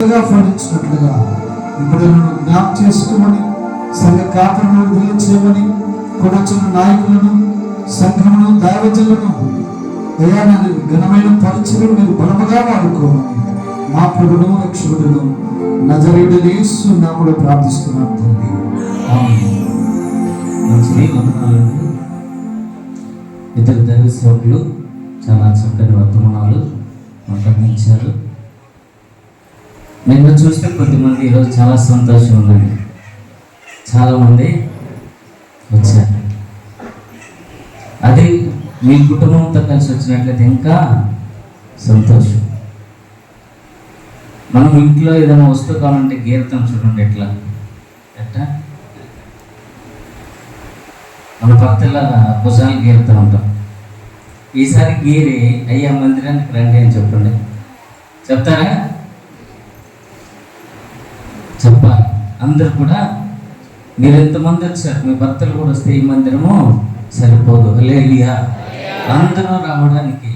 ఫలించినట్లుగా ఇప్పుడు జ్ఞాపకం చేసుకోమని, సంఘ కాపులను విడుదల చేయమని, కూడొచ్చిన నాయకులను, సంఘమును, దైవజనులను దయాన్ని ఘనమైన పరిచయం మీరు బలముగా వాడుకోమని మా ప్రభువును రక్షకుడును నజరేయుడైన యేసు నామములో ప్రార్థిస్తున్నాను తండ్రి. ఆమేన్. మంచిది. వందనాలండి. ఇద్దరు దైవ సేవకులు చాలా చక్కని వర్తమానాలు మాకు అందించారు. నిన్న చూస్తే కొద్దిమంది ఈరోజు చాలా సంతోషం ఉందండి. చాలామంది వచ్చారు. అది మీ కుటుంబంతో కలిసి వచ్చినట్లయితే ఇంకా సంతోషం. మనం ఇంట్లో ఏదైనా వస్తువు కావాలంటే గీరతాం చూడండి, ఎట్లా మన భక్తుల భుజాలు గీరుతూ ఉంటాం. ఈసారి గీరి అయ్యా మందిరానికి రండి అని చెప్పండి. చెప్తారా? చెప్పాలి. అందరు కూడా మీరు ఎంతమంది వచ్చారు, మీ భర్తలు కూడా వస్తే ఈ మందిరము సరిపోదు. హల్లెలూయా. అందరూ రావడానికి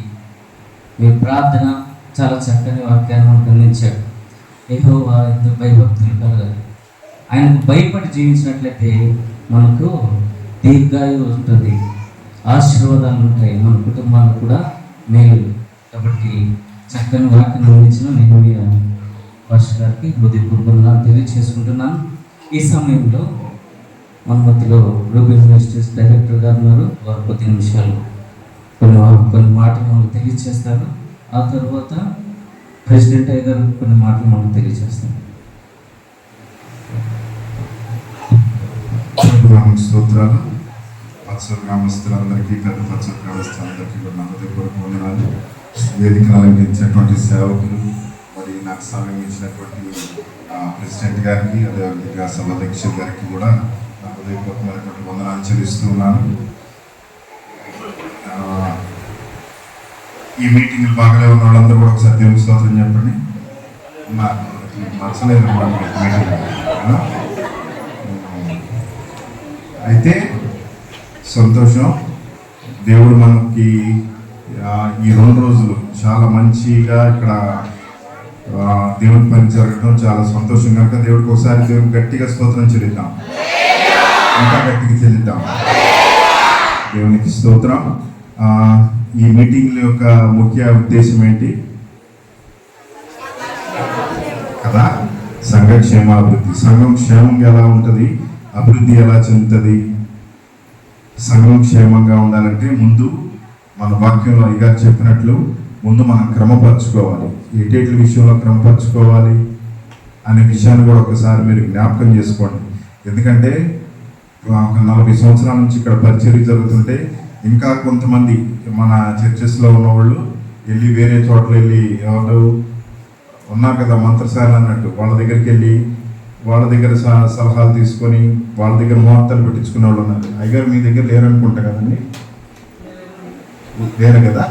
మీ ప్రార్థన చాలా చక్కని వాక్యాన్ని మనకు అందించాడు. యెహోవా ఎందు భయభక్తులు కలగాలి. ఆయనకు భయపడి జీవించినట్లయితే మనకు దీర్ఘాయువు ఉంటుంది, ఆశీర్వాదాలు ఉంటాయి, మన కుటుంబాలకు కూడా మేలు. కాబట్టి చక్కని వాక్యం అందించిన నేను పాస్టర్ గారికి హృదయపూర్వకంగా తెలియజేసుకుంటున్నాను. ఈ సమయంలో మన మధ్యలో రూబీ యూనివర్సిటీస్ డైరెక్టర్ గారు ఉన్నారు. వారు కొద్ది నిమిషాలు కొన్ని మాటలు మనకు తెలియజేస్తారు. ఆ తర్వాత ప్రెసిడెంట్ అయ్య గారు కొన్ని మాటలు మనకు తెలియజేస్తారు. స్తోత్రాలు. పచ్చల గ్రామస్తులందరికీ, పెద్ద పచ్చల గ్రామస్తులందరికీ కూడా నా హృదయపూర్వక వందనాలు. వేదికను అలంకరించినటువంటి సేవకులు, మరి నాకు సమయం ఇచ్చినటువంటి ప్రెసిడెంట్ గారికి, అదేవిధంగా సభాధ్యక్షుల గారికి కూడా నా హృదయపూర్వకమైనటువంటి వందనాలు చెల్లిస్తూ ఉన్నాను. ఈ మీటింగ్లు బాగానే ఉన్న వాళ్ళందరూ కూడా ఒకసారి దేవుని స్తోత్రం చెప్పండి. నచ్చలేదు మీటింగ్. అయితే సంతోషం. దేవుడు మనకి ఈ 2 రోజులు చాలా మంచిగా ఇక్కడ దేవుని పని జరగడం చాలా సంతోషం. కనుక దేవుడికి ఒకసారి దేవుని గట్టిగా స్తోత్రం చెల్లిద్దాం, ఇంకా గట్టిగా చెల్లిద్దాం. దేవునికి స్తోత్రం. ఈ మీటింగ్ల యొక్క ముఖ్య ఉద్దేశం ఏంటి కదా? సంఘ క్షేమాభివృద్ధి. సంఘం క్షేమంగా ఎలా ఉంటుంది, అభివృద్ధి ఎలా చెందుతుంది? సంఘం క్షేమంగా ఉండాలంటే ముందు మన వాక్యంలో ఇక చెప్పినట్లు ముందు మనం క్రమపరచుకోవాలి. ఏటేట్ల విషయంలో క్రమపరచుకోవాలి అనే విషయాన్ని కూడా ఒకసారి మీరు జ్ఞాపకం చేసుకోండి. ఎందుకంటే ఒక 40 సంవత్సరాల నుంచి ఇక్కడ పరిచర్య జరుగుతుంటే ఇంకా కొంతమంది మన చర్చెస్లో ఉన్నవాళ్ళు వెళ్ళి వేరే చోట్ల వెళ్ళి ఎవరు ఉన్నారు కదా మంత్రశాల అన్నట్టు, వాళ్ళ దగ్గరికి వెళ్ళి వాళ్ళ దగ్గర సలహాలు తీసుకొని వాళ్ళ దగ్గర ముహూర్తాలు పెట్టించుకునే వాళ్ళు ఉన్నారు. అయ్యారు మీ దగ్గర లేరనుకుంటా కదండి, లేరు కదా?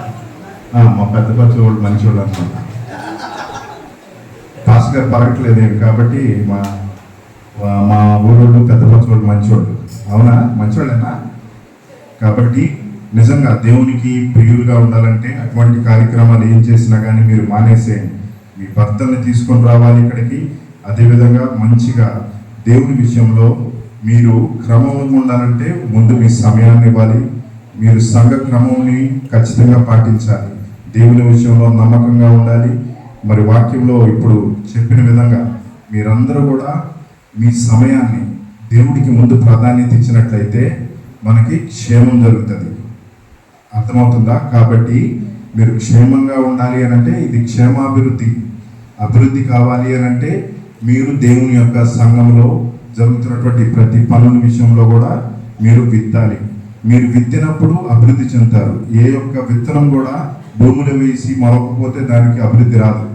మా పెద్ద పచ్చి వాళ్ళు మంచి వాళ్ళు అనమాట. పాస్ గారు పరగట్లేదు కాబట్టి మా ఊరోళ్ళు పెద్ద పచ్చి వాళ్ళు మంచివాళ్ళు. అవునా? మంచివాళ్ళేనా? కాబట్టి నిజంగా దేవునికి ప్రియులుగా ఉండాలంటే అటువంటి కార్యక్రమాలు ఏం చేసినా కానీ మీరు మానేసేయండి. మీ భర్తల్ని తీసుకొని రావాలి ఇక్కడికి. అదేవిధంగా మంచిగా దేవుని విషయంలో మీరు క్రమంగా ఉండాలంటే ముందు మీ సమయాన్ని ఇవ్వాలి. మీరు సంఘ క్రమంని ఖచ్చితంగా పాటించాలి. దేవుని విషయంలో నమ్మకంగా ఉండాలి. మరి వాక్యంలో ఇప్పుడు చెప్పిన విధంగా మీరందరూ కూడా మీ సమయాన్ని దేవుడికి ముందు ప్రాధాన్యత ఇచ్చినట్లయితే మనకి క్షేమం జరుగుతుంది. అర్థమవుతుందా? కాబట్టి మీరు క్షేమంగా ఉండాలి అని అంటే ఇది క్షేమాభివృద్ధి. అభివృద్ధి కావాలి అని అంటే మీరు దేవుని యొక్క సంఘంలో జరుగుతున్నటువంటి ప్రతి పనుల విషయంలో కూడా మీరు విత్తాలి. మీరు విత్తినప్పుడు అభివృద్ధి చెందుతారు. ఏ యొక్క విత్తనం కూడా భూమిలో వేసి మొలకపోతే దానికి అభివృద్ధి రాదు.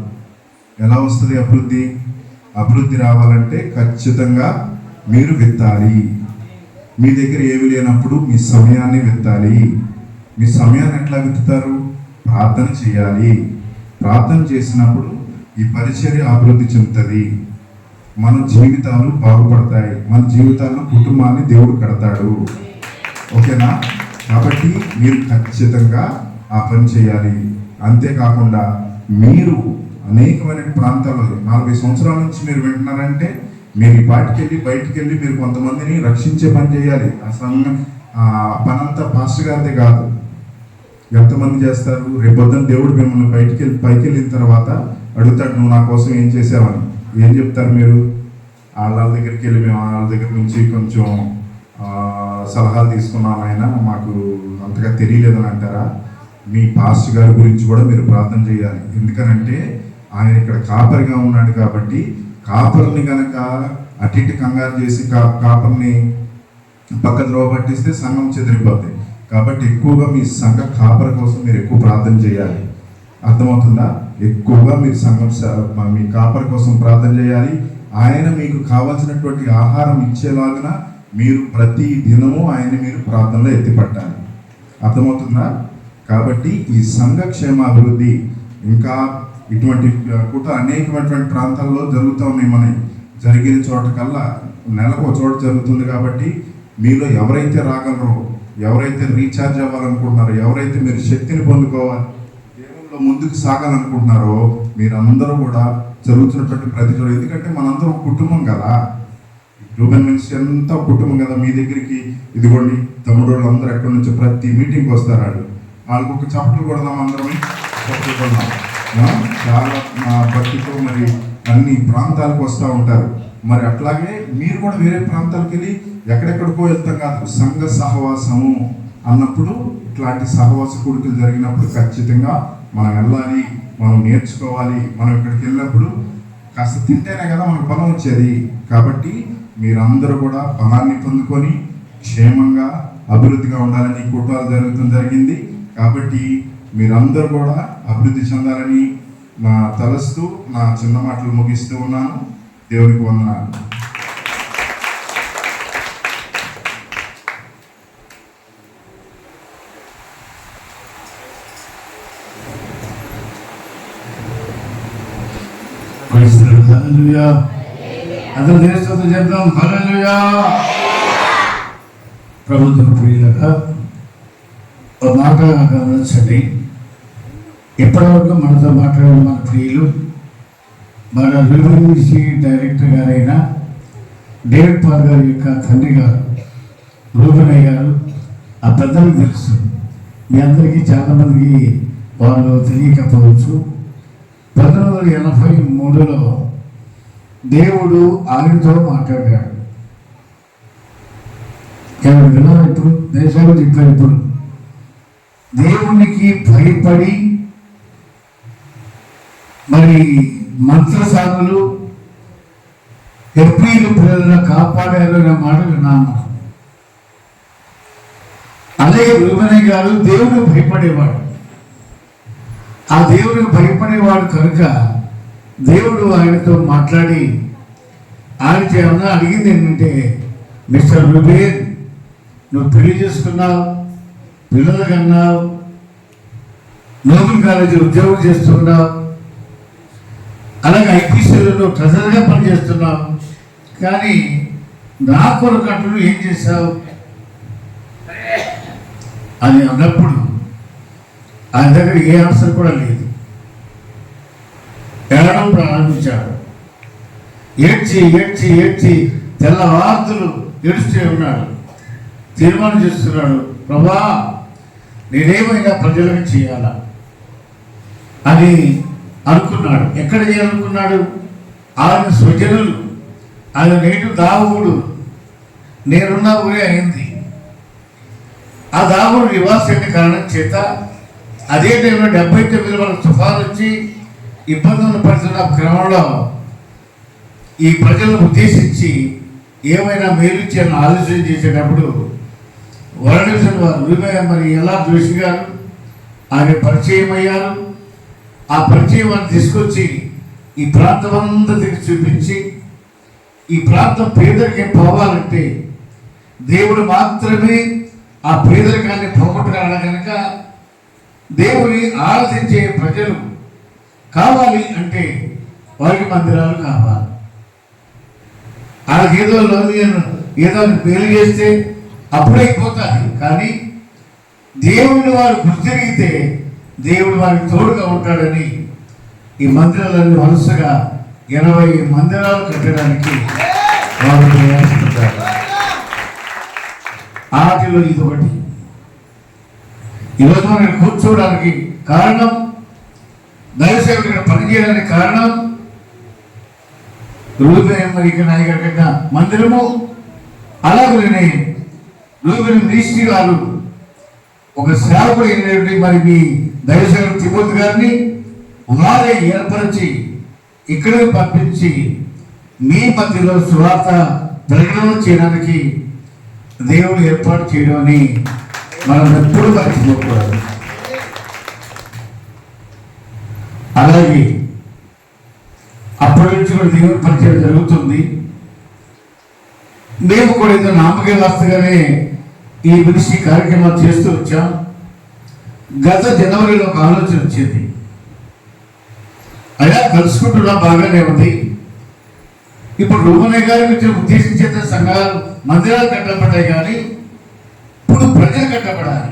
ఎలా వస్తుంది అభివృద్ధి? అభివృద్ధి రావాలంటే ఖచ్చితంగా మీరు విత్తాలి. మీ దగ్గర ఏమి లేనప్పుడు మీ సమయాన్ని విత్తాలి. మీ సమయాన్ని ఎట్లా విత్తుతారు? ప్రార్థన చేయాలి. ప్రార్థన చేసినప్పుడు ఈ పరిచర్య అభివృద్ధి చెందుతుంది. మన జీవితాలు బాగుపడతాయి. మన జీవితాల్లో కుటుంబాన్ని దేవుడు కడతాడు. ఓకేనా? కాబట్టి మీరు ఖచ్చితంగా ఆ పని చేయాలి. అంతేకాకుండా మీరు అనేకమైన ప్రాంతాల్లో 40 సంవత్సరాల నుంచి మీరు వింటున్నారంటే మీరు ఈ పాటికెళ్ళి బయటికి వెళ్ళి మీరు కొంతమందిని రక్షించే పని చేయాలి. ఆ సంఘం పనంతా పాస్టర్ గారిదే కాదు. ఎంతమంది చేస్తారు? రేపొద్దున దేవుడు మిమ్మల్ని పైకి వెళ్ళిన తర్వాత అడుగుతాడు, నువ్వు నా కోసం ఏం చేసావని. ఏం చెప్తారు మీరు? వాళ్ళ దగ్గరికి వెళ్ళి మేము వాళ్ళ దగ్గర నుంచి కొంచెం సలహాలు తీసుకున్నాం, ఆయన మాకు అంతగా తెలియలేదని అంటారా? మీ పాస్టర్ గారి గురించి కూడా మీరు ప్రార్థన చేయాలి. ఎందుకనంటే ఆయన ఇక్కడ కాపరిగా ఉన్నాడు కాబట్టి కాపరిని కనుక అటు ఇటు కంగారు చేసి కాపరిని పక్క ద్రోవ పట్టిస్తే సంఘం చెదిరిపోద్ది. కాబట్టి ఎక్కువగా మీ సంఘ కాపరి కోసం మీరు ఎక్కువ ప్రార్థన చేయాలి. అర్థమవుతుందా? ఎక్కువగా మీరు సంఘం మీ కాపరి కోసం ప్రార్థన చేయాలి. ఆయన మీకు కావాల్సినటువంటి ఆహారం ఇచ్చేలాగా మీరు ప్రతి దినము ఆయన్ని మీరు ప్రార్థనలో ఎత్తిపట్టాలి. అర్థమవుతుందా? కాబట్టి ఈ సంఘ క్షేమాభివృద్ధి ఇంకా ఇటువంటి అనేకమైనటువంటి ప్రాంతాల్లో జరుగుతూ ఉన్నాయి. మన జరిగిన చోట కల్లా నెలకు ఒక చోట జరుగుతుంది. కాబట్టి మీలో ఎవరైతే రాగలరో, ఎవరైతే రీఛార్జ్ అవ్వాలనుకుంటున్నారో, ఎవరైతే మీరు శక్తిని పొందుకోవాలి, దేవుల్లో ముందుకు సాగాలనుకుంటున్నారో మీరందరూ కూడా జరుగుతున్నటువంటి ప్రతి చోట, ఎందుకంటే మనందరం కుటుంబం కదా, రూబెన్ మినిస్ట్రీ అంతా కుటుంబం కదా. మీ దగ్గరికి ఇదిగోండి తమ్ముడు వాళ్ళందరూ ఎక్కడి నుంచి ప్రతి మీటింగ్కి వస్తారు. వాళ్ళకి ఒక చప్పట్లు కొడదాం, అందరం చప్పట్లు కొడదాం. చాలా భక్తితో మరి అన్ని ప్రాంతాలకు వస్తూ ఉంటారు. మరి అట్లాగే మీరు కూడా వేరే ప్రాంతాలకు వెళ్ళి ఎక్కడెక్కడికో వెళ్తాం కాదు. సంఘ సహవాసము అన్నప్పుడు ఇట్లాంటి సహవాస కూడికలు జరిగినప్పుడు ఖచ్చితంగా మనం వెళ్ళాలి, మనం నేర్చుకోవాలి. మనం ఇక్కడికి వెళ్ళినప్పుడు కాస్త తింటేనే కదా మనకు బలం వచ్చేది. కాబట్టి మీరందరూ కూడా బలాన్ని పొందుకొని క్షేమంగా అభివృద్ధిగా ఉండాలని కుటుంబాలు జరిగింది. కాబట్టి మీరందరూ కూడా అభివృద్ధి చెందాలని తలస్తూ నా చిన్న మాటలు ముగిస్తూ ఉన్నాను. దేవునికి వందనాలు. అందరూ దేశంతో చెప్తాం హల్లెలూయా. ప్రభుత్వ ప్రియులుగా ఒక మాట గమనించండి. ఇప్పటివరకు మనతో మాట్లాడిన మన ప్రియులు, మన రివ్యూసి డైరెక్టర్ గారైన డేవిడ్ పాల్ గారి యొక్క తండ్రి గారు రూబెనయ్య గారు. ఆ పెద్దలకు తెలుసు, మీ అందరికీ చాలామందికి వాళ్ళు తెలియకపోవచ్చు. 1983లో దేవుడు ఆయనతో మాట్లాడాడు. ఎవరు విన్నారు? ఇప్పుడు దేశాలు చెప్పారు. ఇప్పుడు దేవునికి భయపడి మరి మంత్రసానులు ఎప్రిల్ పిల్లలను కాపాడారు అనే మాట విన్నాను. అలాగే రూబెనయ్య గారు దేవుడు భయపడేవాడు. ఆ దేవుడికి భయపడేవాడు కనుక దేవుడు ఆయనతో మాట్లాడి ఆయన ఏమన్నా అడిగింది ఏంటంటే, మిస్టర్ రూబెన్, నువ్వు పెళ్లి చేసుకున్నావు, పిల్లలు కన్నావు, నోబెల్ కాలేజీ ఉద్యోగం చేస్తున్నావు, అలాగే ఐపీసీలో ట్రెజరీగా పనిచేస్తున్నావు, కానీ నా కొరకు అంటూ ఏం చేశావు అని అన్నప్పుడు ఆయన దగ్గర ఏ ఆన్సర్ కూడా లేదు. ఏడడం ప్రారంభించాడు. ఏడ్చి ఏడ్చి ఏడ్చి తెల్లవార్తలు ఏడుస్తూ ఉన్నాడు. తీర్మానం చేస్తున్నాడు, ప్రభా నేనేమైనా ప్రజలకు చేయాలా అని అనుకున్నాడు. ఎక్కడ చేయాలనుకున్నాడు? ఆయన స్వజనులు, ఆయన నేటి దావుడు నేనున్న ఊరే అయింది. ఆ దావుడు నివాసాన్ని కారణం చేత అదే టైంలో 79 వరకు తుఫాను వచ్చి ఇబ్బందులు పడుతున్న క్రమంలో ఈ ప్రజలను ఉద్దేశించి ఏమైనా మేలు చేయాలని ఆలోచన చేసేటప్పుడు వరడివిజన్ వారు మరి ఎలా జోషి గారు ఆయన పరిచయం అయ్యారు. ఆ పరిచయం తీసుకొచ్చి ఈ ప్రాంతం అంతా తిరిగి చూపించి, ఈ ప్రాంతం పేదరికం పోవాలంటే దేవుడు మాత్రమే ఆ పేదరికాన్ని పోగొట్టగలడు కనుక దేవుని ఆరాధించే ప్రజలు కావాలి అంటే వారికి మందిరాలు కావాలి. వాళ్ళకి ఏదో మేలు చేస్తే అప్పుడైపోతాయి. కానీ దేవుడిని వారు గుర్తిరిగితే దేవుడు వారికి తోడుగా ఉంటాడని ఈ మందిరాలన్నీ వరుసగా 20 మందిరాలు కట్టడానికి వారు ప్రయాసపడ్డారు. వాటిలో ఇది ఒకటి. ఈరోజు మనం కూర్చోవడానికి కారణం, దైవసేవకుడు ఇక్కడ పనిచేయడానికి కారణం రూపేమరిక నాయక కట్టిన మందిరము. అలాగే రూపేణ మినిస్ట్రీ గారు ఒక సేవకుడు అయినటువంటి మరి మీ దైవసేవకుడు తిమోతి గారిని వారే ఏర్పరిచి ఇక్కడికి పంపించి మీ మధ్యలో సువార్త ప్రకటన చేయడానికి దేవుడు ఏర్పాటు చేయడం అని మనం ఎప్పుడు మర్చిపోకూడదు. అలాగే అప్పటి నుంచి కూడా దేవుడి పరిచయం జరుగుతుంది. మేము కూడా ఇంత నామకేవాస్తగానే ఈ మినిస్ట్రీ కార్యక్రమాలు చేస్తూ వచ్చాం. గత జనవరిలో ఒక ఆలోచన వచ్చింది. అలా కలుసుకుంటున్నా బాగానే ఉంది. ఇప్పుడు రూపనే గారికి వచ్చిన ఉద్దేశించే సంఘాలు మందిరాలు కట్టబడ్డాయి, కానీ ఇప్పుడు ప్రజలు కట్టబడాలి,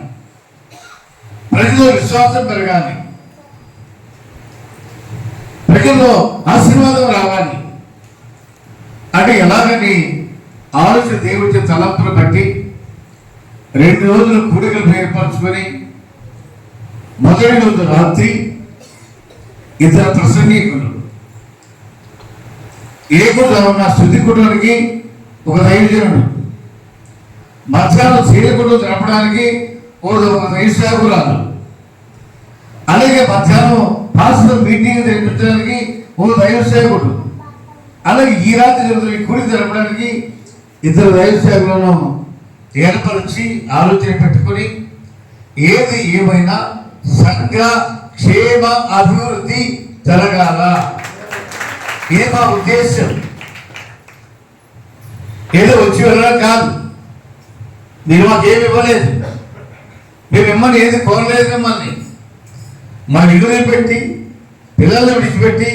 ప్రజల్లో విశ్వాసం పెరగాలి, ప్రజల్లో ఆశీర్వాదం రావాలి అంటే ఎలాగని ఆలోచన దేవుడి తలంపులు బట్టి 2 రోజులు కూడికలు ఏర్పరచుకొని మొదటి రోజు రాత్రి 2 ప్రసంగికులు ఏకున్న శుద్ధి కుటుంబానికి ఒక దైవజనుడు, మధ్యాహ్నం చేయకుండా జరపడానికి ఒక దైవసేవకురాలు, అలాగే మధ్యాహ్నం పాస్టర్ మీటింగ్ జరిపించడానికి ఓ దైవసేవకుడు, అలాగే ఈ రాత్రి జరుగుతున్న కుడి జరపడానికి 2 దైవసేవకులను ఏర్పరిచి ఆలోచన పెట్టుకొని ఏది ఏమైనా సంఘ క్షేమ అభివృద్ధి జరగాల. మా ఉద్దేశం ఏదో వచ్చి వెళ్ళడం కాదు. మీరు మాకేమి ఇవ్వలేదు, మేము మిమ్మల్ని ఏది కోరలేదు. మిమ్మల్ని మా ఇల్లు పెట్టి పిల్లల్ని విడిచిపెట్టి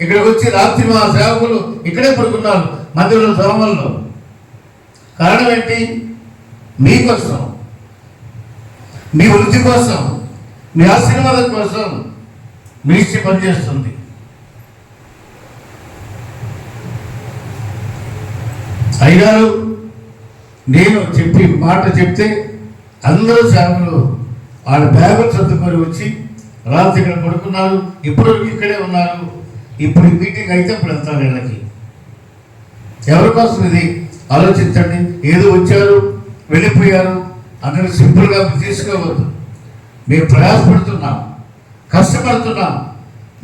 ఇక్కడికి వచ్చి రాత్రి మా సేవకులు ఇక్కడే పడుకున్నారు మధ్యలో దోమల్లో. కారణం ఏంటి? మీకోసం, మీ వృద్ధి కోసం, మీ ఆశీర్వాదం కోసం మినిస్ట్రీ పనిచేస్తుంది. అయ్యారు నేను మాట చెప్తే అందరూ సేవకులు వాళ్ళ బ్యాగులు సర్దుకొని వచ్చి రాత్రి ఇక్కడ పడుకున్నారు. ఇప్పుడు ఇక్కడే ఉన్నారు. ఇప్పుడు ఈ మీటింగ్ అయితే ఇప్పుడు వెళ్తారు వీళ్ళకి. ఎవరి కోసం ఇది ఆలోచించండి. ఏదో వచ్చారు వెళ్ళిపోయారు అందరూ సింపుల్గా తీసుకోవద్దు. మేము ప్రయాసపడుతున్నాం, కష్టపడుతున్నాం.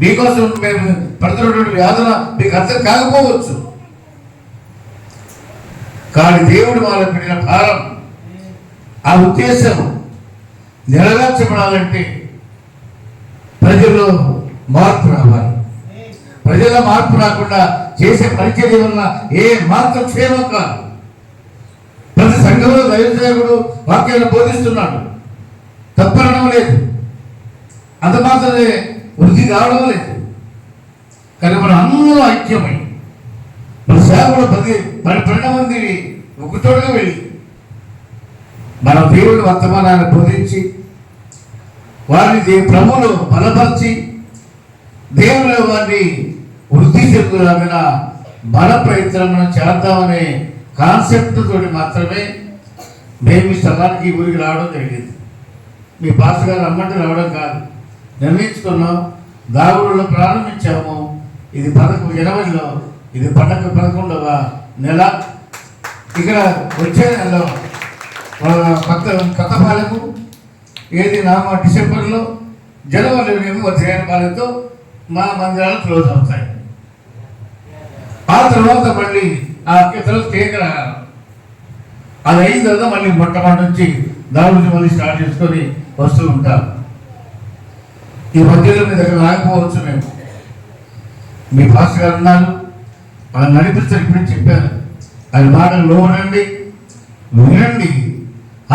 మీకోసం మేము పడుతున్నటువంటి వ్యాధుల మీకు అర్థం కాకపోవచ్చు, కానీ దేవుడు వాళ్ళ పెట్టిన భారం, ఆ ఉద్దేశం నెరవేర్చబడాలంటే ప్రజల్లో మార్పు రావాలి. ప్రజల మార్పు రాకుండా చేసే పరిచర్య వల్ల ఏ మాత్రం క్షేమం కాదు. ప్రతి సంఘంలో దైవసేవకుడు వాక్యాన్ని బోధిస్తున్నాడు, తప్పనడం లేదు, అంత మాత్రమే వృద్ధి కావడం లేదు. కానీ మనం అందరూ ఐక్యమై మన సేవకుడు 12 మంది ఒకటోడుగా వెళ్ళి మన దేవుడి వర్తమానాన్ని బోధించి వారిని ప్రభువును బలపరిచి దేవుని వారిని వృద్ధి చెందులాగిన బల ప్రయత్నం చేద్దామనే కాన్సెప్ట్ తోటి మాత్రమే మేము ఈ స్థలానికి ఊరికి రావడం జరిగింది. మీ పాస్టర్ గారు రమ్మంటే రావడం కాదు, నిర్ణయించుకున్నాం. దాగుడులో ప్రారంభించాము. ఇది 11 ఇది 11వ నెల. ఇక్కడ వచ్చే నెలలో కొత్తపాలెము ఏది డిసెంబర్లో, జనవరిలో మేము వజ్రేనపాలెంతో మా మందిరాలు క్లోజ్ అవుతాయి. ఆ తర్వాత మళ్ళీ ఆ తర్వాత కేకర అది అయిన తర్వాత మళ్ళీ మొట్టమొదటి నుంచి దాని మళ్ళీ స్టార్ట్ చేసుకొని వస్తూ ఉంటాం. ఈ మధ్యలో మీ దగ్గర రాకపోవచ్చు. మేము మీ పాస్టర్ గారు ఉన్నారు, వాళ్ళు నడిపిస్తారు. ఇప్పుడు చెప్పాను, ఆయన మాటలు లోనండి వినండి.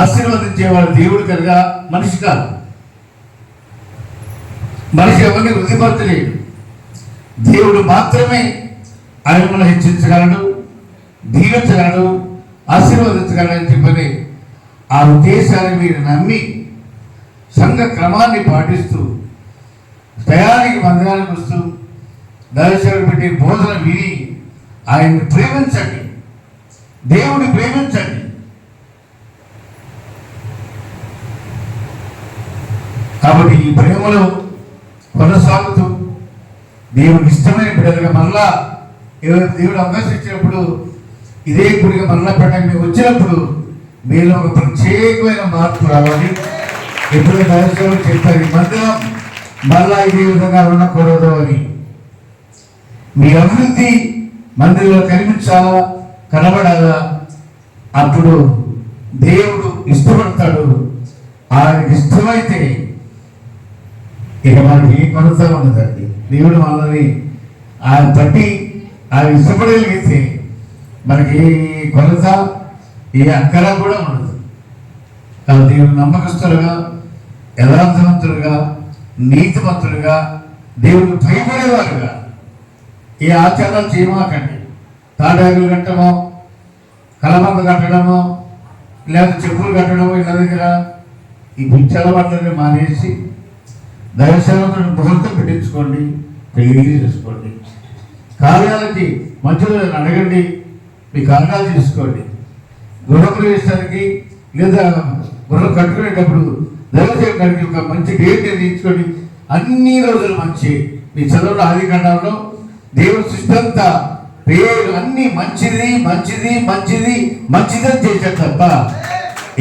ఆశీర్వదించేవాడు దేవుడు కనుక మనిషి కాదు. మనిషి ఎవరిని వృద్ధిపరచలేడు. దేవుడు మాత్రమే ఆయన మనం హెచ్చించగలడు, దీవించగలడు, ఆశీర్వదించగలడని చెప్పని ఆ ఉద్దేశాన్ని మీరు నమ్మి సంఘ క్రమాన్ని పాటిస్తూ టయానికి మందిరానికి వస్తూ దర్శకుడు పెట్టి బోధన విని ఆయన్ని ప్రేమించండి, దేవుడిని ప్రేమించండి. కాబట్టి ఈ ప్రేమలో కొనసాగుతూ దేవుడికి ఇష్టమైన బిడ్డలుగా మరలా దేవుడు అవకాశం ఇచ్చినప్పుడు ఇదే గుడిగా మరలా పెట్టడానికి మేము వచ్చినప్పుడు మీలో ఒక ప్రత్యేకమైన మార్పు రావాలి. ఎప్పుడైతే దర్శకుడు చెప్పారు ఈ మందిరం మరలా ఇదే విధంగా ఉండకూడదు అని. మీ అభివృద్ధి మందిరంలో కనిపించాలా, కనబడాలా, అప్పుడు దేవుడు ఇష్టపడతాడు. ఆయనకి ఇష్టమైతే ఇక మనకి ఏ కొరత ఉండదండి. దేవుడు మనల్ని ఆయన బట్టి ఆయన ఇష్టపడగలిగితే మనకి ఏ కొరత ఏ అక్కర కూడా ఉండదు. కాబట్టి దేవుడు నమ్మకస్తులుగా, యథార్థవంతులుగా, నీతిమంతులుగా, దేవుడు భయపడేవారుగా ఏ ఆచారాలు చేయమాకండి. తాటాకులు కట్టడమో, కలబంద కట్టడమో, లేదా చెప్పులు కట్టడమో ఇళ్ళ దగ్గర ఈ పిచ్చి అలవాట్లని మానేసి దైవసేవకుడు ముహూర్తం పెట్టించుకోండి, పెళ్లి చేసుకోండి. కార్యాలకి మధ్యలో అడగండి, మీ కార్యాలు చేసుకోండి. గృహప్రవేశానికి లేదా గృహం కట్టుకునేటప్పుడు దైవసేవకుడికి ఒక మంచి డేట్ నిర్ణయించుకోండి. అన్ని రోజులు మంచి మీ చదువులో ఆది ఖండంలో దేవుడు సృష్టి అంతా పేరు అన్ని మంచిది మంచిది మంచిది మంచిదని చేశాడు తప్ప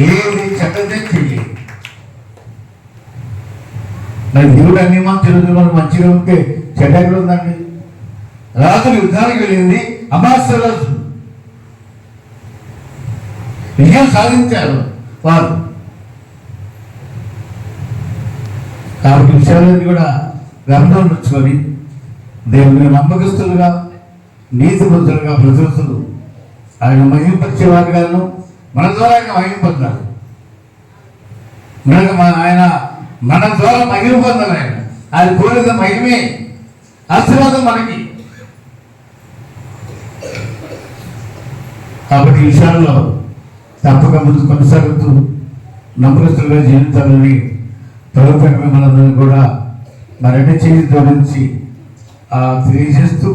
ఏది చెడ్డదే చెయ్యి. మరి దేవుడు అన్ని మంచి రోజులు మంచిగా ఉంటే చెడ్డ ఎక్కడ ఉందండి? రాజులు యుద్ధానికి వెళ్ళింది అమావాస్య రోజు, విజయం సాధించారు వారు. కాబట్టి విషయాలన్నీ కూడా గమనం ఉంచుకొని దేవుని నమ్మకస్తులుగా, నీతిమంతులుగా బ్రతుకుతూ ఆయన మహిమపరిచేవారుగాను మన ద్వారా ఆయన మహిమ పొందాలి. ఆయన మన ద్వారా మహిమ పొందాలి. ఆయన కోరిక మహిమే, ఆశీర్వాదం మనకి. కాబట్టి ఈ విషయాల్లో తప్పక ముందు కొనసాగుతూ నమ్మకస్తులుగా జీవితాలని తదుపరి మిమ్మల్ని కూడా మరటి చేసి జోడించి తెలియజేస్తూ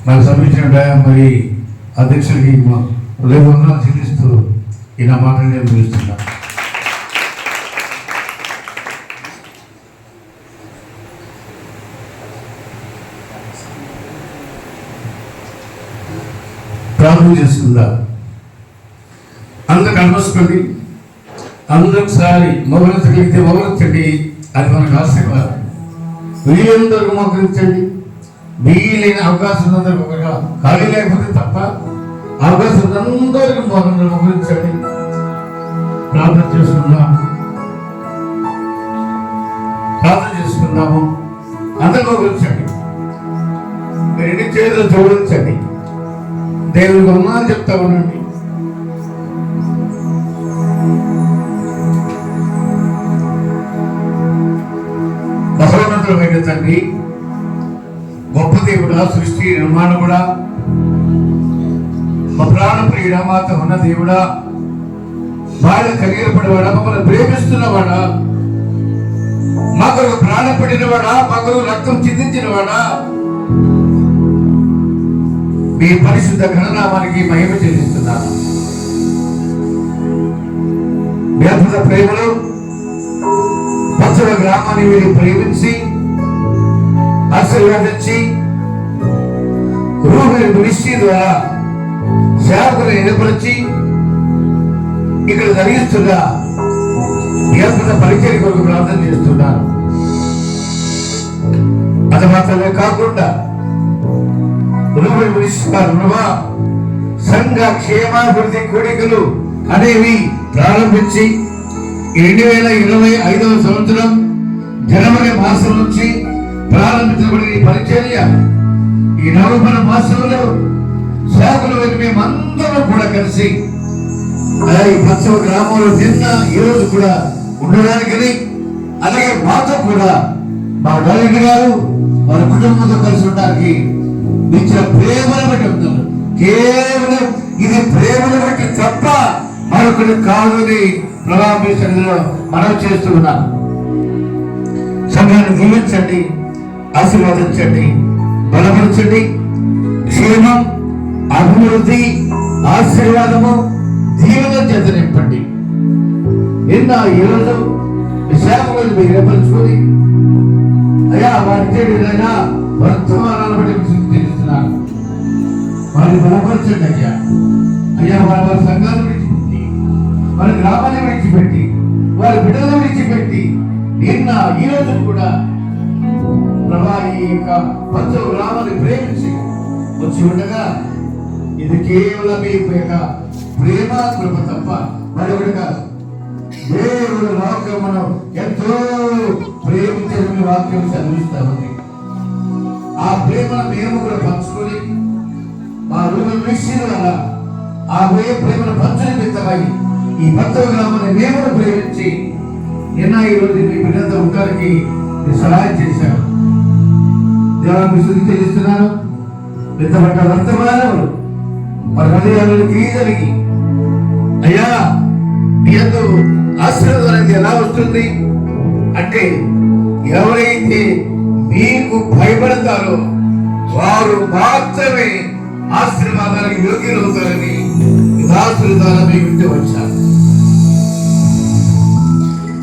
నాకు సమీక్షించిన మరి అధ్యక్షుడికి హృదయవందనాలు చెల్లిస్తూ ఈ నా మాటలు నేను పిలుస్తున్నాను. ప్రార్థన చేసుకుందాం. అందరూ కనిపిస్తుంది. అందరూ ఒకసారి మోకరించగలిగితే మోకరించండి, అది మనకు ఆశీర్వాదం. వీళ్ళందరూ మోకరించండి. వీలైన అవకాశం ఉన్నందరూ ఒకగా, ఖాళీ లేకపోతే తప్ప అవకాశం ఉన్నందరికీ మోకరించండి. ప్రార్థన చేసుకుందాం, ప్రార్థన చేసుకుందాము. అందరూ మోకరించండి. రెండు చేతులు జోడించండి. దేవునికి వందనాలు చెప్తా ఉండండి. బసవనంతుడమైన తండ్రి, గొప్ప దేవుడా, సృష్టి నిర్మాణకుడా, మా ప్రాణ ప్రియుడా, మాతో ఉన్న దేవుడా, బాగా కలిగినపడివాడా, మమ్మల్ని ప్రేమిస్తున్నవాడా, మా కొరకు ప్రాణం పడినవాడా, మా కొరకు రక్తం చిందించినవాడా, మీ పరిశుద్ధ ఘననామానికి మహిమ చెల్లిస్తున్నాను. మీ అద్భుత ప్రేమలో పచ్చల గ్రామాన్ని మీరు ప్రేమించి ఆశీర్వదించి రూహుని మినిస్ట్రీ ద్వారా సేవకులు ఏర్పరిచి ఇక్కడ జరిగిస్తున్న మీ అద్భుత పరిచయ కొరకు ప్రార్థన చేస్తున్నాను. అది మాత్రమే కాకుండా సంఘ క్షేమాభివృద్ధి కోరికలు అనేవి ప్రారంభించి 2025వ సంవత్సరం జనవరి మాసం నుంచి ప్రారంభించబడిన ఈ పరిచర్య ఈ నవంబర్ మాసంలో సేవకులు మేమందరం కూడా కలిసి ఈ పశ్చిమ గ్రామంలో నిన్న ఈ రోజు కూడా ఉండడానికని, అలాగే మాతో కూడా మా డైరెక్టర్ గారు వారి కుటుంబంతో కలిసి ఉండడానికి ఇచ్చిన ప్రేమను బట్టి ఉంటారు. కేవలం ఇది ప్రేమను బట్టి తప్ప మరొకటి కాదని ప్రభావితంలో మనం చేస్తూ ఉన్నాం. సంఘాన్ని దీవించండి, ఆశీర్వదించండి, బలపరచండి. క్షేమం, అభివృద్ధి, ఆశీర్వాదము, దీవెన చేత నింపండి. నిన్న ఈరోజు విశాఖలో మీరు ఏర్పరచుకొని అయ్యా వారి చేయడైనా వర్తమానాన్ని బట్టి తెలుస్తున్నాను. వారిని బలపరచండి అయ్యా. అయ్యా వారి సంఘాలు విడిచిపెట్టి, వారి గ్రామాన్ని విడిచిపెట్టి, వారి బిడ్డలను విడిచిపెట్టి నిన్న ఈ రోజు కూడా ప్రభా ఈ యొక్క పంచ గ్రామాన్ని ప్రేమించి వచ్చి ఉండగా ఇది కేవలం మీ యొక్క ప్రేమ కృప తప్ప మరొకటి కాదు. దేవుడు వాక్యం మనం ఎంతో ప్రేమించని వాక్యం చదివిస్తా ఉంది. ఆ ప్రేమను మేము కూడా పంచుకొని మా రూపం మిక్సీల వల్ల ఆ ప్రేమను పంచని పెద్దమై ఈ పంచ గ్రామాన్ని మేము కూడా ప్రేమించి నిన్న ఈరోజు మీ బిడ్డలతో ఉంటానికి సహాయం చేశాను. దేవాన్ని శుద్ధి చేస్తున్నాను. పెద్దపడ్డ వర్తమానములు మరి హృదయాలకి జరిగి అయ్యా మీ యందు ఆశీర్వాదం అనేది ఎలా వస్తుంది అంటే ఎవరైతే మీకు భయపడతారో వారు మాత్రమే ఆశీర్వాదాలకు యోగ్యులు అవుతారని ఆశీర్వాదాలు మీకు వింటూ వచ్చారు.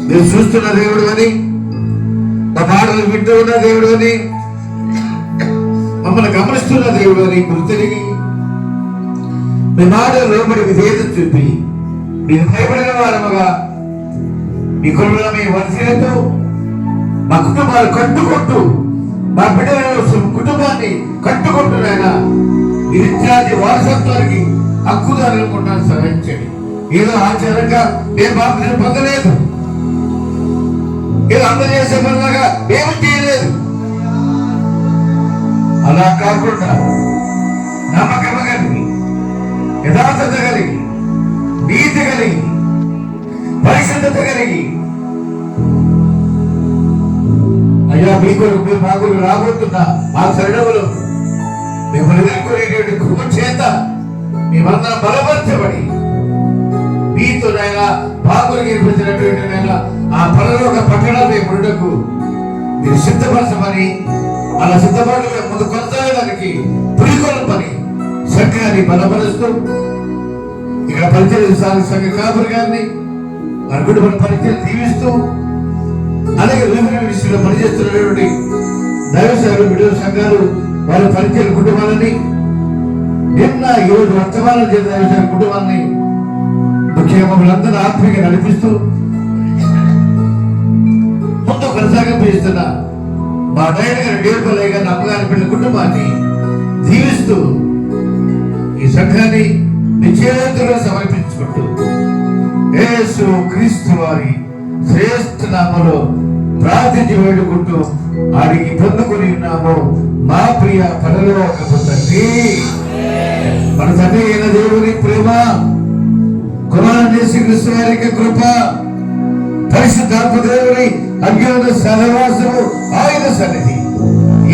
మీరు చూస్తున్న దేవుడు అని, మా మాటలు వింటూ ఉన్న దేవుడు అని, మమ్మల్ని గమనిస్తున్న దేవుడు అని గుర్తిరిగి మీ మాటలు లోపలి విధేయత చూపి మీరు భయపడిన వారముగా మీ కుటుంబంలో మీ వంశీలతో మా కుటుంబాలు కట్టుకుంటూ మా బిడ్డల కుటుంబాన్ని కట్టుకుంటున్నాయన మీరు ఇత్యాది వారసత్వానికి హక్కుదారులు సహాయించండి. ఏదో ఆచారంగా మేము బాధ్యతను పొందలేదు, ఏదో అందజేసే పనులుగా మేము చేయలేదు. అలా కాకుండా నమ్మకం కలిగి, యథార్థత కలిగి, నీతి కలిగి, పరిశుద్ధత కలిగి అయ్యా మీకు మీరు మాకు రాబోతున్న మా శరణములు మిమ్మల్ని ఎదుర్కొనేటువంటి కృప చేత మేమందరం బలపరచబడి మీతో నైనా బాగులు నిర్మించినటువంటి నైనా ఆ పరలోక పట్టణ మేము మీరు సిద్ధపరచమని, అలా సిద్ధపడి ముందు కొనసాగడానికి పురికొల్పని సంఘాన్ని బలపరుస్తూ ఇక్కడ పరిచయం సంఘ కాపురి గారిని వారి కుటుంబ పరిచయం దీవిస్తూ అలాగే విభిన్న విషయంలో పనిచేస్తున్నటువంటి దైవ సేవలు విడుదల సంఘాలు వారి పరిచయం కుటుంబాలని నిన్న ఈరోజు వర్తమానం చేసిన దైవ సేవ కుటుంబాన్ని ముఖ్యంగా మమ్మల్ని అందరూ ఆత్మీయంగా నడిపిస్తూ ముందు కొనసాగిస్తున్న మా డైరెక్టర్ గారు డేర్పల్లయ్య గారిని అమ్మగారి పిల్లల కుటుంబాన్ని దీవిస్తూ ఈ సంఘాన్ని నిశ్చయంగా సమర్పించుకుంటూ యేసు క్రీస్తు వారి శ్రేష్ఠ నామములో ప్రార్థించి వేడుకుంటూ అడిగి పొందుకుని ఉన్నాము మా ప్రియ పరలోకపు తండ్రి. మన తండ్రి అయిన దేవుని ప్రేమ, కుమారుని యేసుక్రీస్తు వారి కృప, పరిశుద్ధాత్మ దేవుని అజ్ఞాన సహవాసము ఆయన సన్నిధి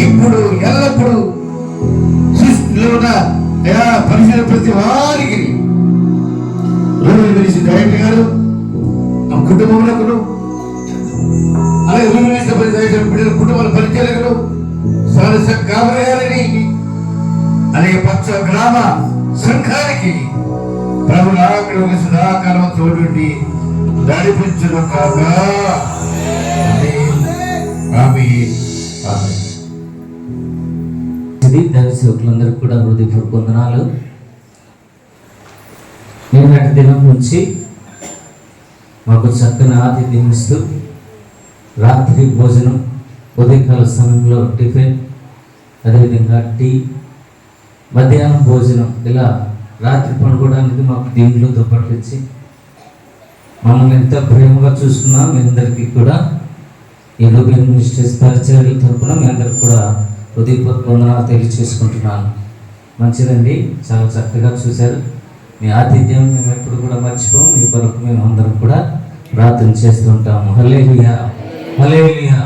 ఇప్పుడు ఎల్లప్పుడూ సృష్టిలో ఉన్న పరిశుద్ధ ప్రతి వారికి డైరెక్టర్ గారు ఆ కుటుంబంలో అలాగే బిడ్డల కుటుంబాల పరిచయాలు కావలి గారిని అలాగే పచ్చ గ్రామ సంఘానికి ప్రభు నాయకుడు సదాకాలం తోడుండి నడిపించును కాక. దైవ సేవకులందరికీ కూడా హృదయపూర్వక వందనాలు. నిన్నటి దినం నుంచి మాకు చక్కని ఆతిథ్యం ఇస్తూ రాత్రి భోజనం, ఉదయకాల సమయంలో టిఫిన్, అదేవిధంగా టీ, మధ్యాహ్నం భోజనం, ఇలా రాత్రి పడుకోవడానికి మాకు దీంట్లో దుప్పట్లు ఇచ్చి మమ్మల్ని ఎంత ప్రేమగా చూసుకున్నా మీ అందరికీ కూడా ఈ లూబియన్ మినిస్ట్రీస్ పరిచర్యల తరపున మీ అందరికి కూడా హృదయపూర్వక వందనాలు తెలియజేసుకుంటున్నాను. మంచిదండి, చాలా చక్కగా చూశారు. మీ ఆతిథ్యం మేము ఎప్పుడు కూడా మర్చిపోం. మీ కొరకు మేము అందరం కూడా ప్రార్థన చేస్తుంటాము. హల్లెలూయా, హల్లెలూయా.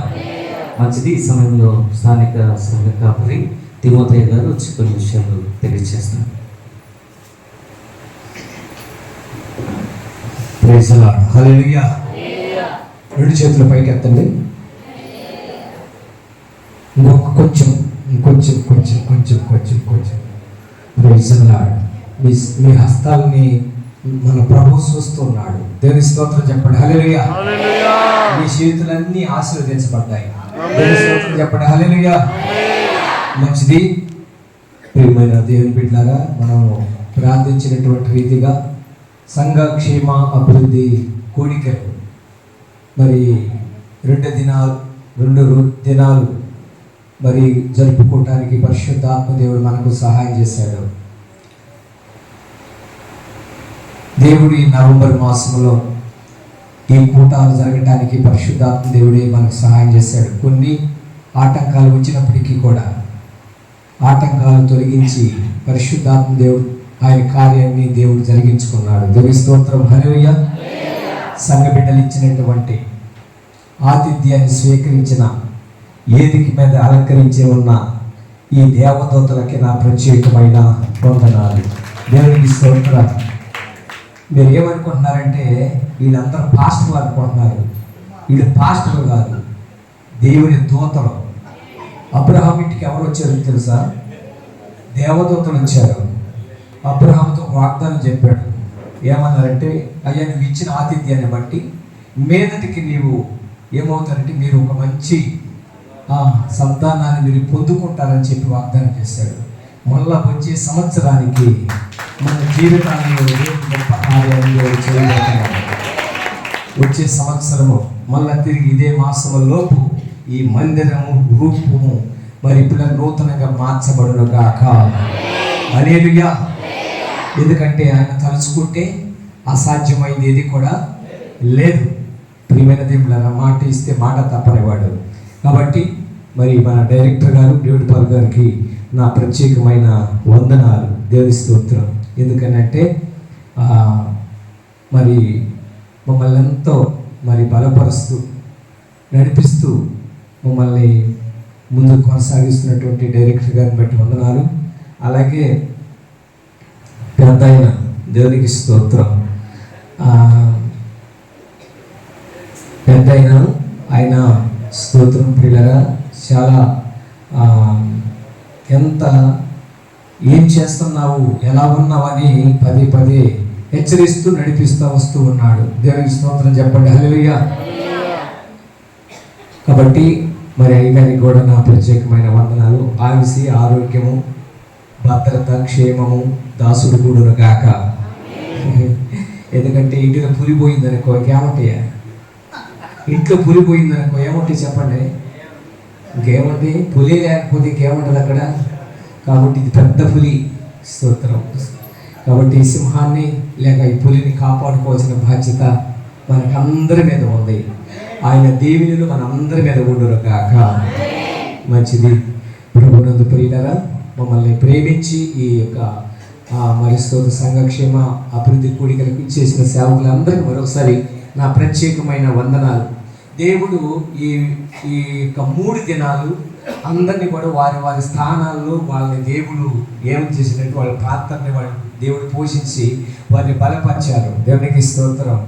మంచిది. ఈ సమయంలో స్థానిక సంఘ కాపరి తిమోతయ్య గారు వచ్చి కొన్ని విషయాలు తెలియజేస్తున్నారు. Praise the lord. హల్లెలూయా. రెండు చేతుల పైకి ఎత్తండి. ఇంకొక కొంచెం ఇంకొంచెం కొంచెం కొంచెం కొంచెం కొంచెం ప్రైజ్లాడ్. మీ హస్తాలని మన ప్రభు చూస్తున్నాడు. దేవుని స్తోత్రం చెప్పండి హల్లెలూయా. మీ చేతులన్నీ ఆశీర్వదించబడ్డాయి. దేవుని స్తోత్రం చెప్పండి హల్లెలూయా. మంచిది. ప్రియమైన దేవుని బిడ్డలారా, మనం ప్రార్థించినటువంటి రీతిగా సంఘ క్షేమ అభివృద్ధి కోడికలు మరి 2 దినాలు మరి జరుపుకోవటానికి పరిశుద్ధాత్మ దేవుడు మనకు సహాయం చేశాడు. దేవుడు ఈ నవంబర్ మాసంలో ఈ కూటాలు జరగటానికి పరిశుద్ధాత్మ దేవుడే మనకు సహాయం చేశాడు. కొన్ని ఆటంకాలు వచ్చినప్పటికీ కూడా ఆటంకాలు తొలగించి పరిశుద్ధాత్మ దేవుడు ఆయన కార్యాన్ని దేవుడు జరిగించుకున్నాడు. దేవుని స్తోత్రం హల్లెలూయా. సంఘ బిడ్డలు ఇచ్చినటువంటి ఆతిథ్యాన్ని స్వీకరించిన వేదిక మీద అలంకరించి ఉన్న ఈ దేవదూతలకి నా ప్రత్యేకమైన వందనాలు. దేవునికి స్తోత్రం. మీరు ఏమనుకుంటున్నారంటే వీళ్ళందరూ పాస్టర్లు అనుకుంటున్నారు. వీళ్ళు పాస్టర్లు కాదు, దేవుని దూతలు. అబ్రహాం ఇంటికి ఎవరు వచ్చారో తెలుసా? దేవదూతలు వచ్చారు. అబ్రహాంతో వాగ్దానం చెప్పాడు. ఏమన్నారంటే, అయ్యా నువ్వు ఇచ్చిన ఆతిథ్యాన్ని బట్టి మీదటికి నీవు ఏమవుతారంటే మీరు ఒక మంచి సంతానాన్ని మీరు పొందుకుంటారని చెప్పి వాగ్దానం చేశాడు. మళ్ళా వచ్చే సంవత్సరానికి మన జీవితాల్లో గొప్ప కార్యాలు చేయబోతున్నాడు. వచ్చే సంవత్సరము మళ్ళా తిరిగి ఇదే మాసంలోపు ఈ మందిరము రూపము మరి ఇప్పుడు నూతనంగా మార్చబడును గాక. హల్లెలూయా. ఎందుకంటే ఆయన తలుచుకుంటే అసాధ్యమైంది ఏది కూడా లేదు. ప్రియమైన దేవుళ్ళ మాట ఇస్తే మాట తప్పనివాడు. కాబట్టి మరి మన డైరెక్టర్ గారు దేవుడి పాల్ గారికి నా ప్రత్యేకమైన వందనాలు. దేవుని స్తోత్రం. ఎందుకనంటే మరి మమ్మల్ని ఎంతో మరి బలపరుస్తూ నడిపిస్తూ మమ్మల్ని ముందుకు కొనసాగిస్తున్నటువంటి డైరెక్టర్ గారిని బట్టి వందనాలు. అలాగే పెద్ద అయిన దేవునికి స్తోత్రం. పెద్ద అయిన ఆయన స్తోత్రం ప్రియులరా చాలా ఎంత ఏం చేస్తున్నావు ఎలా ఉన్నావు అని పదే హెచ్చరిస్తూ నడిపిస్తూ వస్తూ ఉన్నాడు. దేవునికి స్తోత్రం చెప్పండి హల్లెలూయా. కాబట్టి మరి అయ్యగారికి కూడా నా ప్రత్యేకమైన వందనాలు. ఆయుసి ఆరోగ్యము భద్రత క్షేమము దాసుడు కూడును గాక. ఎందుకంటే ఇంటిలో పులిపోయిందనుకో ఇంకేమంటాయా? ఇంట్లో పులిపోయిందనుకో ఏమంటాయి చెప్పండి? ఇంకేమంటే పులి లేకపోతే ఇంకేమంటుంది అక్కడ? కాబట్టి ఇది పెద్ద పులి. స్తోత్రం. కాబట్టి ఈ సింహాన్ని లేక ఈ పులిని కాపాడుకోవాల్సిన బాధ్యత మనకందరి మీద ఉంది. ఆయన దీవెనలు మనందరి మీద ఉండును గాక. మంచిది. ప్రభునందు ప్రియులారా, మమ్మల్ని ప్రేమించి ఈ యొక్క మరి స్తోత్ర సంఘక్షేమ అభివృద్ధి కూడికలకు ఇచ్చేసిన సేవకులందరికీ మరొకసారి నా ప్రత్యేకమైన వందనాలు. దేవుడు ఈ యొక్క 3 దినాలు అందరినీ కూడా వారి వారి స్థానాల్లో వాళ్ళని దేవుడు ఏం చేసినట్టు వాళ్ళ ప్రార్థనని వాళ్ళు దేవుడు పోషించి వారిని బలపరిచారు. దేవునికి స్తోత్రం.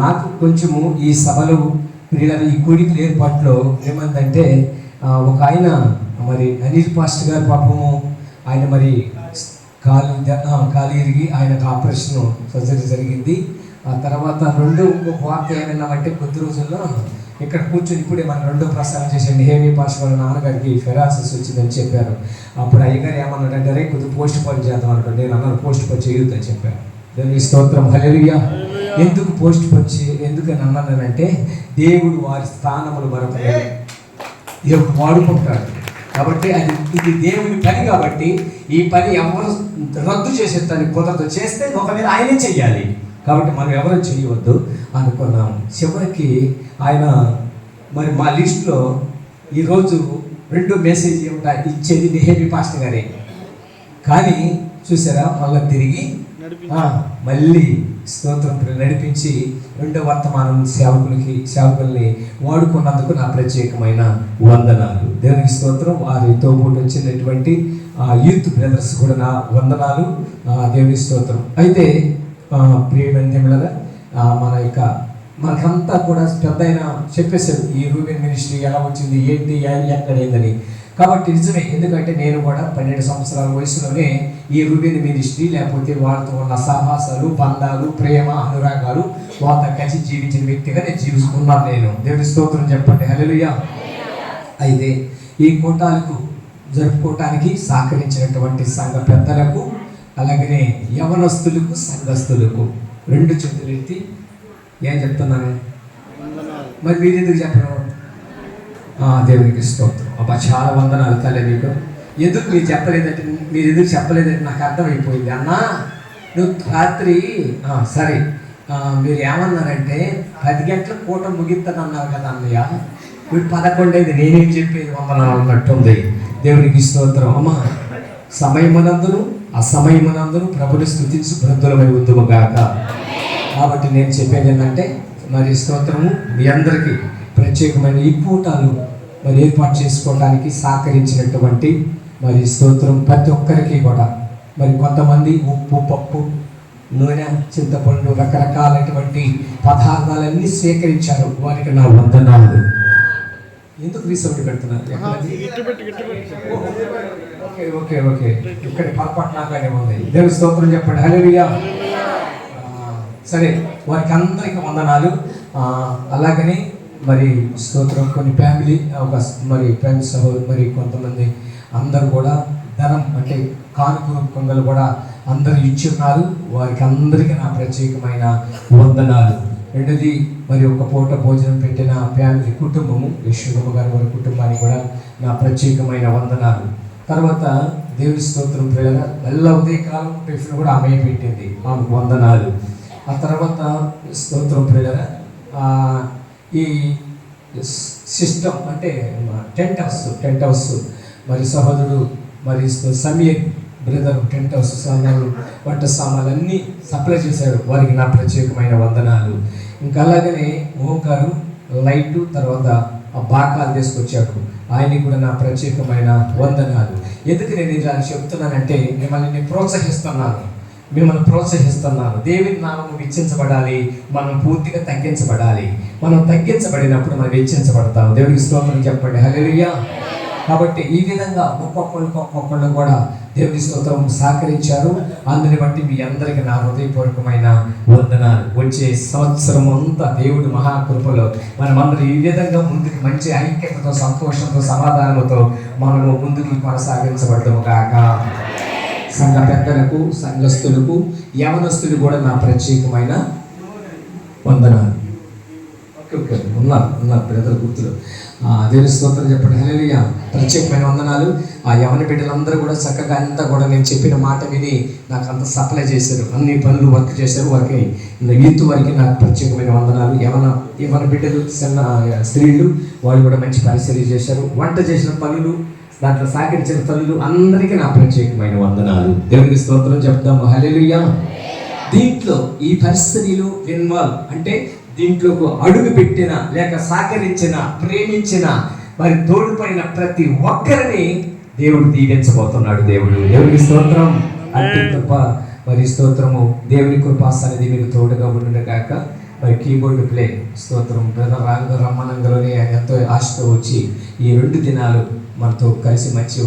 నాకు కొంచెము ఈ సభలు ఈ కూడికల ఏర్పాట్లో ఏమందంటే ఒక ఆయన మరి అనిల్ పాస్టర్ గారు పాపము ఆయన మరి కాలు ఇరిగి ఆయనకు ఆపరేషన్ సర్జరీ జరిగింది. ఆ తర్వాత ఇంకొక వార్త ఏమైనామంటే కొద్ది రోజుల్లో ఇక్కడ కూర్చొని ఇప్పుడే మనం 2వ ప్రసారం చేసేయండి హేమీ పాస్టర్ వాళ్ళ నాన్నగారికి ఫెరాసిస్ వచ్చిందని చెప్పారు. అప్పుడు అయ్యగారు ఏమన్నాడంటే రే కొద్దిగా పోస్ట్ పోన్ చేద్దాం అనుకోండి. నేను అన్నాను పోస్ట్ పోన్ చేయొద్దని చెప్పాను. దేవుని స్తోత్రం హల్లెలూయా. ఎందుకు పోస్ట్ పోన్ ఎందుకని అన్నానంటే దేవుడు వారి స్థానములు మరొక దేవుడు వాడుకుంటాడు. కాబట్టి ఇది దేవుని పని. కాబట్టి ఈ పని ఎవరు రద్దు చేసేదానికి కుదరదు. చేస్తే ఒకవేళ ఆయనే చెయ్యాలి. కాబట్టి మనం ఎవరు చేయవద్దు అనుకున్నాం. చివరికి ఆయన మరి మా లిస్టులో ఈరోజు 2 మెసేజ్ ఇచ్చేది నెహెమీ పాస్టర్ గారే. కానీ చూసారా మళ్ళీ తిరిగి మళ్ళీ స్తోత్రం నడిపించి 2వ వర్తమానం సేవకుల్ని వాడుకున్నందుకు నా ప్రత్యేకమైన వందనాలు. దేవునికి స్తోత్రం. వారితో పాటు వచ్చినటువంటి యూత్ బ్రదర్స్ కూడా నా వందనాలు. దేవునికి స్తోత్రం. అయితే ప్రియమైన మనకంతా కూడా పెద్ద ఆయన చెప్పేశాడు ఈ రూబెన్ మినిస్ట్రీ ఎలా వచ్చింది ఏంటి ఎక్కడైందని. కాబట్టి నిజమే, ఎందుకంటే నేను కూడా 12 సంవత్సరాల వయసులోనే ఈ రూబిన్ మినిస్ట్రీ లేకపోతే వాళ్ళతో ఉన్న సహవాసాలు, బంధాలు, ప్రేమ, అనురాగాలు వాళ్ళతో కలిసి జీవించిన వ్యక్తిగా నేను జీవిస్తున్నాను. నేను దేవుని స్తోత్రం చెప్పండి, హల్లెలూయా. అయితే ఈ కూటాలకు జరుపుకోవటానికి సహకరించినటువంటి సంఘ పెద్దలకు, అలాగనే యవనస్తులకు, సంఘస్థులకు 2 చేతులు ఎత్తి ఏం చెప్తున్నాను, మరి మీరు ఎందుకు చెప్పరు? దేవునికి స్తోత్రం. అబ్బా, చాలా వందనాలు తల్లి మీకు. ఎందుకు మీరు చెప్పలేదంటే నాకు అర్థమైపోయింది. అన్నా నువ్వు రాత్రి సరే మీరు ఏమన్నారంటే 10 గంటల పూట ముగిస్తానన్నారు కదా అన్నయ్య, వీడు 11 అయింది, నేనేం చెప్పేది వందనాలు అన్నట్టుంది. దేవునికి స్తోత్రం. అమ్మా, సమయమునందును అసమయమునందును ప్రభుని స్తుతించు బ్రతులమై ఉందుముగాక. కాబట్టి నేను చెప్పేది ఏంటంటే, మరి స్తోత్రము మీ అందరికీ ప్రత్యేకమైన ఈ కూటాలు మరి ఏర్పాటు చేసుకోవడానికి సహకరించినటువంటి మరి స్తోత్రం ప్రతి ఒక్కరికి కూడా, మరి కొంతమంది ఉప్పు, పప్పు, నూనె, చింతపండు, రకరకాలైనటువంటి పదార్థాలన్నీ స్వీకరించారు. వారికి నా వందనాలు. ఎందుకు రీసౌండ్ పెడుతున్నారు? ఓకే ఇక్కడ పొరపాటులాగానే ఉంది. దేవుని స్తోత్రం చెప్పండి, హల్లెలూయా. సరే, వారికి అందరికి వందనాలు. అలాగనే మరి స్తోత్రం కొన్ని ఫ్యామిలీ మరి ఫ్రెండ్స్ మరి కొంతమంది అందరూ కూడా ధనం అంటే కానుక రూపంగా కూడా అందరూ ఇచ్చి ఉన్నారు. వారికి అందరికీ నా ప్రత్యేకమైన వందనాలు. రెండోది, మరి ఒక పూట భోజనం పెట్టిన ఫ్యామిలీ కుటుంబము, యశ్వరమ్మ గారి వారి కుటుంబానికి కూడా నా ప్రత్యేకమైన వందనాలు. తర్వాత దేవుని స్తోత్రం ప్రేరణ మళ్ళీ ఉదయకాలం టిఫిన్ కూడా ఆమె పెట్టింది, ఆమెకు వందనాలు. ఆ తర్వాత స్తోత్రం ప్రేరణ ఈ సిస్టమ్ అంటే టెంట్ హౌస్ మరి సహోదరుడు మరి సమీర్ బ్రదర్ టెంట్ హౌస్ సామాన్లు, వంట సామాన్లు అన్నీ సప్లై చేశాడు. వారికి నా ప్రత్యేకమైన వందనాలు. ఇంకా అలాగనే ఓంకారు లైటు తర్వాత ఆ బాకాలు తీసుకొచ్చాడు, ఆయనకి కూడా నా ప్రత్యేకమైన వందనాలు. ఎందుకు నేను ఇలా చెప్తున్నానంటే, మిమ్మల్ని ప్రోత్సహిస్తున్నాను. దేవుని నామము హెచ్చించబడాలి, మనం పూర్తిగా తగ్గించబడాలి. మనం తగ్గించబడినప్పుడు మనం హెచ్చించబడతాం. దేవునికి స్తోత్రం చెప్పండి, హల్లెలూయా. కాబట్టి ఈ విధంగా ఒక్కొక్కళ్ళు కూడా దేవుని స్తోత్రం సహకరించారు. అందుని బట్టి మీ అందరికీ నా హృదయపూర్వకమైన వందనాలు. వచ్చే సంవత్సరం అంతా దేవుడి మహాకృపలో మనమందరం ఈ విధంగా ముందుకు మంచి ఐక్యతతో, సంతోషంతో, సమాధానంతో మనము ముందుకు కొనసాగించబడము కాక. సంఘ పెద్దలకు, సంఘస్థులకు, యవనస్తులు కూడా నా ప్రత్యేకమైన వందనాలు. ఓకే ఉన్నారు బ్రదర్ గుర్తులు. దేవుని స్తోత్రం చెప్పండి, హల్లెలూయా. ప్రత్యేకమైన వందనాలు. ఆ యవన బిడ్డలందరూ కూడా చక్కగా అంతా కూడా నేను చెప్పిన మాట విని నాకు అంత సప్లై చేశారు, అన్ని పనులు వర్క్ చేశారు. వారికి యూత్ వారికి నాకు ప్రత్యేకమైన వందనాలు. యవన బిడ్డలు, చిన్న స్త్రీలు వాళ్ళు కూడా మంచి పరిశీలన చేశారు. వంట చేసిన పనులు, దాంట్లో సహకరించిన తల్లులు అందరికీ నా ప్రత్యేకమైన వందనాలు. దేవునికి స్తోత్రం చెప్తాము, హల్లెలూయా. దీంట్లో ఈ పరిస్థితులు ఇన్వాల్వ్ అంటే దీంట్లో అడుగు పెట్టిన లేక సహకరించిన, ప్రేమించిన, మరి తోడుపడిన ప్రతి ఒక్కరిని దేవుడు దీవించబోతున్నాడు. దేవునికి స్తోత్రం. అంటే కృప మరి స్తోత్రము, దేవుని కృపా సన్నిధి మీకు తోడుగా ఉండును గాక. మరి కీబోర్డ్ ప్లే స్తోత్రం బ్రదర్ రమ్మనంగలోనే ఆయన ఎంతో ఆశతో వచ్చి ఈ 2 దినాలు మనతో కలిసి మంచి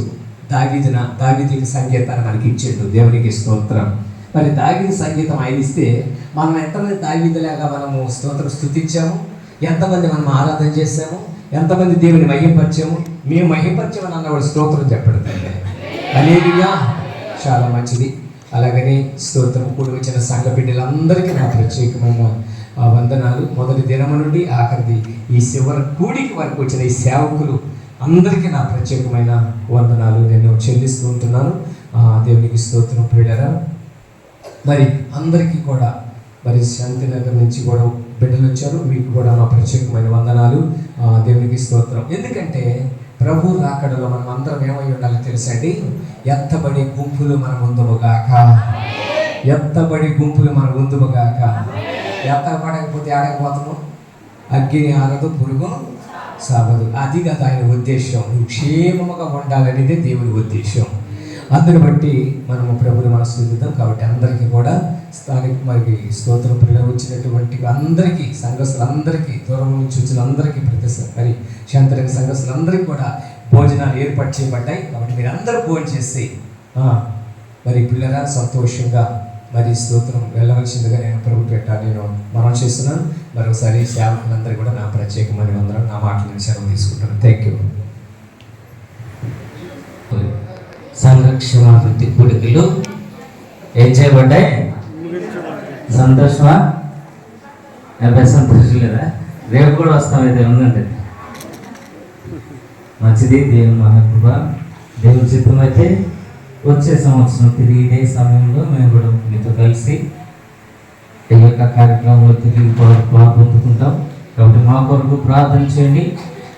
దావీదుకి సంగీతాన్ని మనకి ఇచ్చిండు. దేవునికి స్తోత్రం. మరి దావీదు సంగీతం ఆయన ఇస్తే మనం ఎంతమంది దావీదులాగా మనము స్తుతించాము, ఎంతమంది మనం ఆరాధన చేసాము, ఎంతమంది దేవుని మహిమపరిచాము. మేము మహిమపరిచామని అన్నవాడు స్తోత్రం చెప్పడుతుంది. హల్లెలూయా. చాలా మంచిది. అలాగనే స్తోత్రం కూడి వచ్చిన సంఘ బిడ్డలందరికీ నా ప్రత్యేకమైన వందనాలు. మొదటి దినము నుండి ఆఖరిది ఈ చివరి కూడికి వరకు వచ్చిన ఈ సేవకులు అందరికీ నా ప్రత్యేకమైన వందనాలు నేను చెల్లిస్తూ ఉంటున్నాను. దేవునికి స్తోత్రం ప్రియులారా. మరి అందరికీ కూడా మరి శాంతినగర్ నుంచి కూడా బిడ్డలు వచ్చారు, మీకు కూడా నా ప్రత్యేకమైన వందనాలు. దేవునికి స్తోత్రం. ఎందుకంటే ప్రభు రాకడలో మనం అందరం ఏమై ఉండాలో తెలుసండి, ఎత్తబడి గుంపులు మన ముందుగాక. ఎత్తబడకపోతే ఆడకపోతాము, అగ్గిని ఆగదు, పురుగు సాగదు. అది కదా ఆయన ఉద్దేశం. నువ్వు క్షేమముగా ఉండాలనేదే దేవుని ఉద్దేశం. అందుని బట్టి మనము ప్రభుని మనసుద్దాం. కాబట్టి అందరికీ కూడా స్థానిక మరి స్తోత్ర పిల్లలు వచ్చినటువంటి అందరికీ, సంఘస్థులందరికీ, దూరం నుంచి వచ్చిన అందరికీ, ప్రతి మరి శాంతరంగ సంఘస్థులందరికీ కూడా భోజనాలు ఏర్పాటు చేయబడ్డాయి. కాబట్టి మీరు అందరూ భోజనం చేసి మరి పిల్లరా సంతోషంగా మరి స్తోత్రం వెళ్ళవలసిందిగా నేను ప్రభు పెట్టాలి నేను మనం చేస్తున్నాను. మరోసారి సేవకులందరూ కూడా నా ప్రత్యేకమైన వందనం, నా మాటలను సెలవు తీసుకుంటాను. Thank you. సంరక్షణాభివృద్ధి కూడికలు ఏం చేయబడ్డాయి? సంతోషమా? అబ్బాయి సంతోషం లేదా? రేపు కూడా వస్తామైతే ఉందండి. మంచిది. దేవుని మహాకృప, దేవుని చిత్తం అయితే వచ్చే సంవత్సరం తిరిగి ఇదే సమయంలో మేము కూడా మీతో కలిసి ఈ యొక్క కార్యక్రమంలో తిరిగి పొందుకుంటాం. కాబట్టి మా కొరకు ప్రార్థన చేయండి.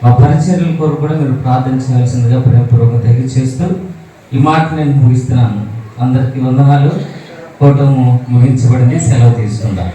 మా పరిచర్యల కొరకు కూడా మీరు ప్రార్థన చేయాల్సిందిగా ప్రేమపూర్వకంగా తెలియజేస్తూ ఈ మాట నేను ముగిస్తున్నాను. అందరికీ వందనాలు. కూటము ముగించబడింది. సెలవు తీసుకుందాం.